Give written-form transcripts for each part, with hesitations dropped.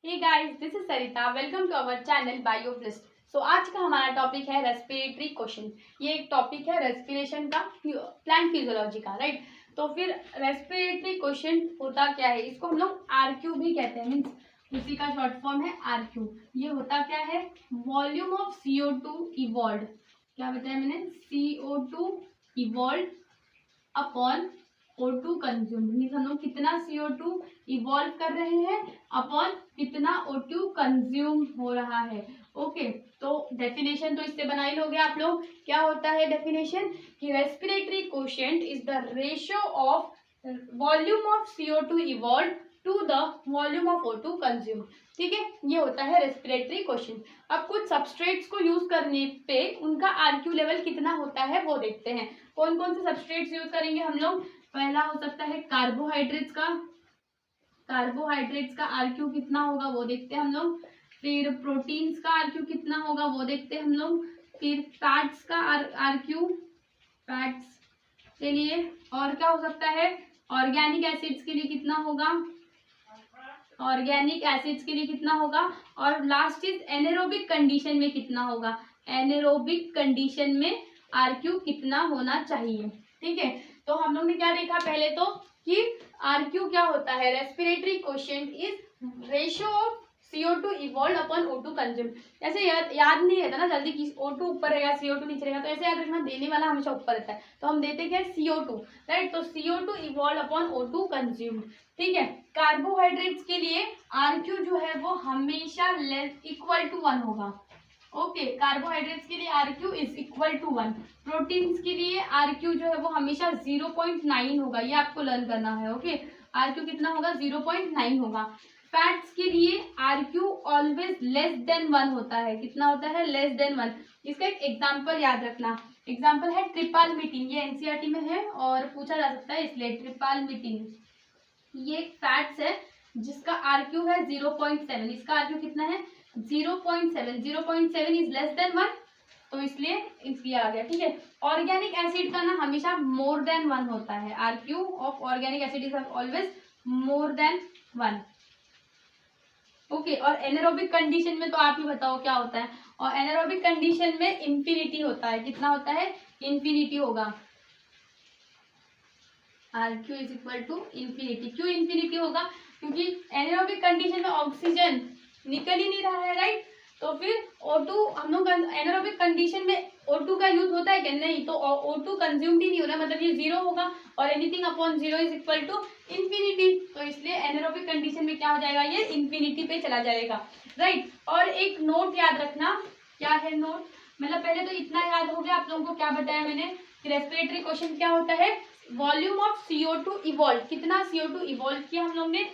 Hey guys, this is Sarita. Welcome to our channel Bioplist. So आज का हमारा topic है रेस्पिरेटरी क्वेश्चन। ये एक टॉपिक है रेस्पिरेशन का, प्लांट फिजियोलॉजी का, राइट। तो फिर रेस्पिरेटरी क्वेश्चन होता क्या है, इसको हम लोग आरक्यू भी कहते हैं, मीन्स उसी का शॉर्ट फॉर्म है आरक्यू। ये होता क्या है, वॉल्यूम ऑफ CO2 इवॉल्व, क्या बताया मैंने, CO2 evolve upon O2 consume, means हम लोग कितना CO2 इवॉल्व कर रहे हैं अपॉन कितना O2 कंज्यूम हो रहा है। ओके, तो डेफिनेशन तो इससे बना ही लोगे आप लोग। क्या होता है डेफिनेशन कि respiratory quotient is the ratio of volume of CO2 evolve to the volume of O2 consume. ठीक है, ये होता है रेस्पिरेटरी क्वेश्चन। अब कुछ सबस्ट्रेट्स को यूज करने पे उनका आरक्यू लेवल कितना होता है वो देखते हैं। कौन कौन से सबस्ट्रेट्स यूज करेंगे हम लोग। पहला हो सकता है कार्बोहाइड्रेट्स का आरक्यू कितना होगा वो देखते हैं हम लोग। फिर प्रोटीन्स का आरक्यू कितना होगा वो देखते हैं हम लोग। फिर फैट्स का आरक्यू, फैट्स के लिए। और क्या हो सकता है, ऑर्गेनिक एसिड्स के लिए कितना होगा, ऑर्गेनिक एसिड्स के लिए कितना होगा। और लास्ट इज एनेरोबिक कंडीशन में कितना होगा, एनेरोबिक कंडीशन में आरक्यू कितना होना चाहिए। ठीक है, तो हम लोग ने क्या देखा पहले तो कि आरक्यू क्या होता है, respiratory quotient is ratio of CO2 evolve upon O2 consume. ऐसे याद नहीं रहता ना जल्दी कि O2 ऊपर रहेगा CO2 नीचे रहेगा, तो ऐसे याद रखना, देने वाला हमेशा ऊपर रहता है, तो हम देते क्या CO2, राइट। तो CO2 evolve upon O2 consume. ठीक है, कार्बोहाइड्रेट्स के लिए आरक्यू जो है वो हमेशा इक्वल टू 1 होगा। ओके, कार्बोहाइड्रेट्स के लिए RQ is equal to 1। Proteins के लिए आरक्यू जो है वो हमेशा 0.9 होगा, ये आपको लर्न करना है। ओके, आरक्यू कितना होगा, 0.9 होगा। फैट्स के लिए आरक्यू ऑलवेज लेस देन 1 होता है, कितना होता है, लेस देन 1। इसका एक एग्जाम्पल याद रखना, एग्जाम्पल है ट्रिपालमीटिन, ये एनसीईआरटी में है और पूछा जा सकता है इसलिए। ट्रिपालमीटिन ये फैट्स है जिसका आरक्यू है 0.7, इसका आरक्यू कितना है 0.7, 0.7 इज लेस देन 1, तो इसलिए आ गया। ठीक है, ऑर्गेनिक एसिड का ना हमेशा मोर देन 1 होता है, RQ of organic acid is always more than 1। Okay, और एनारोबिक कंडीशन में तो आप ही बताओ क्या होता है। और एनारोबिक कंडीशन में इंफिनिटी होता है, कितना होता है, इंफिनिटी होगा। RQ is equal to infinity. क्यों इंफिनिटी होगा, क्योंकि एनारोबिक कंडीशन में ऑक्सीजन निकल ही नहीं रहा है, राइट। तो फिर O2 हम लोग एनारोबिक कंडीशन में O2 का यूज होता है क्या, नहीं, तो O2 कंज्यूम्ड ही नहीं हो रहा, मतलब ये 0 होगा और anything upon 0 is equal to infinity, तो इसलिए एनारोबिक कंडीशन में क्या हो जाएगा, ये इंफिनिटी पे चला जाएगा, राइट। और एक नोट याद रखना, क्या है नोट, मतलब पहले तो इतना याद हो गया आप लोगों को, क्या बताया मैंने, रेस्पिरेटरी क्वेश्चन क्या होता है, वॉल्यूम ऑफ CO2 इवॉल्व, कितना CO2 इवॉल्व किया हम लोग ने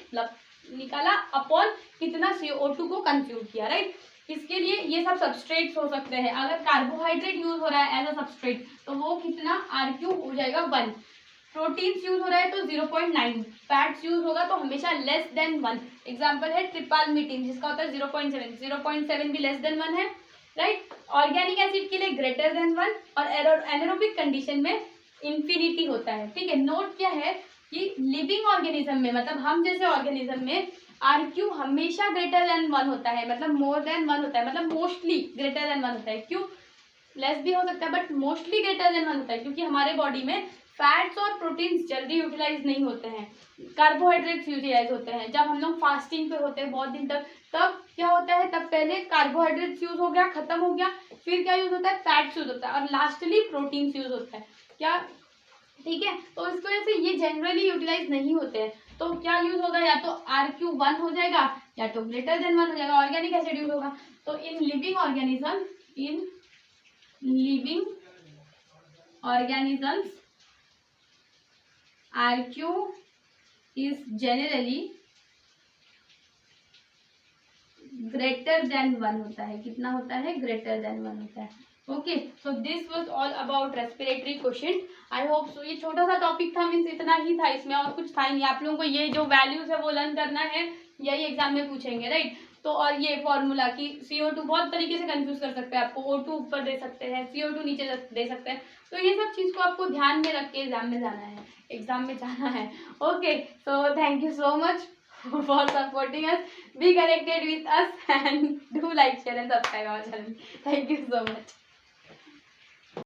निकाला अपॉन कितना CO2 को कंज्यूम किया, राइट। इसके लिए ये सब सबस्ट्रेट्स हो सकते हैं। अगर कार्बोहाइड्रेट यूज हो रहा है एज अ सबस्ट्रेट तो वो कितना आरक्यू हो जाएगा 1। प्रोटीन्स यूज हो रहा है तो 0.9, फैट्स यूज होगा तो हमेशा लेस देन 1। एग्जांपल है ट्रिपालमीटिन जिसका होता है 0.7, 0.7 भी लेस देन 1 है, राइट। ऑर्गेनिक एसिड के लिए ग्रेटर देन 1 और एनारोबिक कंडीशन में इंफिनिटी होता है। ठीक है, नोट क्या है कि लिविंग ऑर्गेनिज्म में, मतलब हम जैसे ऑर्गेनिज्म में आरक्यू हमेशा ग्रेटर देन 1 होता है, मतलब मोर देन 1 होता है, मतलब मोस्टली ग्रेटर देन 1 होता है। क्यों, लेस भी हो सकता है बट मोस्टली ग्रेटर देन 1 होता है, क्योंकि हमारे बॉडी में फैट्स और प्रोटीन्स जल्दी यूटिलाइज नहीं होते हैं, कार्बोहाइड्रेट्स यूटिलाइज होते हैं। जब हम लोग फास्टिंग पे होते हैं बहुत दिन तक, तब क्या होता है, तब पहले कार्बोहाइड्रेट्स यूज हो गया, खत्म हो गया, फिर क्या यूज होता है, फैट्स यूज होता है, और लास्टली प्रोटीन्स यूज होता है, क्या, ठीक है। तो इस वजह से ये जनरली यूटिलाइज नहीं होते हैं, तो क्या यूज होगा, या तो आरक्यू 1 हो जाएगा या तो ग्रेटर देन 1 हो जाएगा, ऑर्गेनिक एसिड यूज होगा। तो in living organisms RQ is generally greater than 1 होता है, कितना होता है, ग्रेटर देन 1 होता है। Okay, so this was all about respiratory question. I hope so, ये छोटा सा टॉपिक था, मीन्स इतना ही था, इसमें और कुछ था नहीं। आप लोगों को ये जो वैल्यूज है वो लर्न करना है, यही एग्जाम में पूछेंगे, राइट। तो और ये फॉर्मूला की CO2 बहुत तरीके से कंफ्यूज कर सकते हैं आपको, O2 ऊपर दे सकते हैं, CO2 नीचे दे सकते हैं, तो ये सब चीज को आपको ध्यान में रख के एग्जाम में जाना है, okay, so thank you so much. for supporting us. Be connected with us and do like, share and subscribe our channel. Thank you so much.